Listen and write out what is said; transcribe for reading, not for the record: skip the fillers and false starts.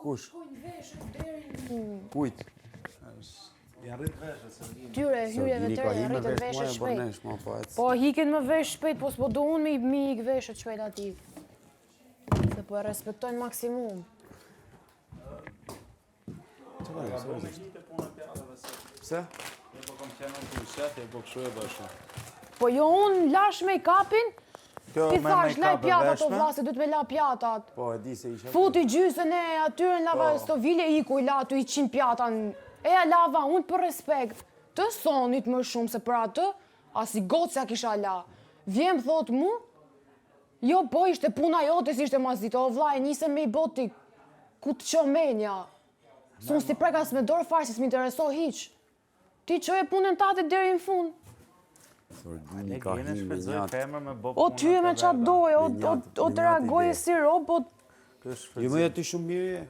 Kush? Kujt? Janë rritë veshët, Sergini. Tyre, hyrjeve të rejnë, rritën veshët shpejt. Po, hikin më vesh shpejt, po s'po do unë me hik veshët shpejt ati. Se po e respektojnë maksimum. Pse? E po kom qenë në pushet, e po këshu e bëshu. Po jo unë lash me i kapin, ti thash laj pjatat o vlasi, du të me la pjatat. Po, e di se ishe... Futi gjysën e atyre në lava stovile iku i la aty i 100 pjatan. Eja lava unë për respekt. Të sonit më shumë se për atë, as i gocja kisha la. Vjem thot mu, jo po ishte puna jote si ishte mazit, o vlaj njëse me i boti, ku të qo menja. Sun si prekas me dorë farë si s'mi intereso hiq. Ti qo e punën tate deri në fund. Sorgini ka hi me njatë. O ty e me qatë doje, o të reagoje si robot. Jo më jeti shumë mirë je.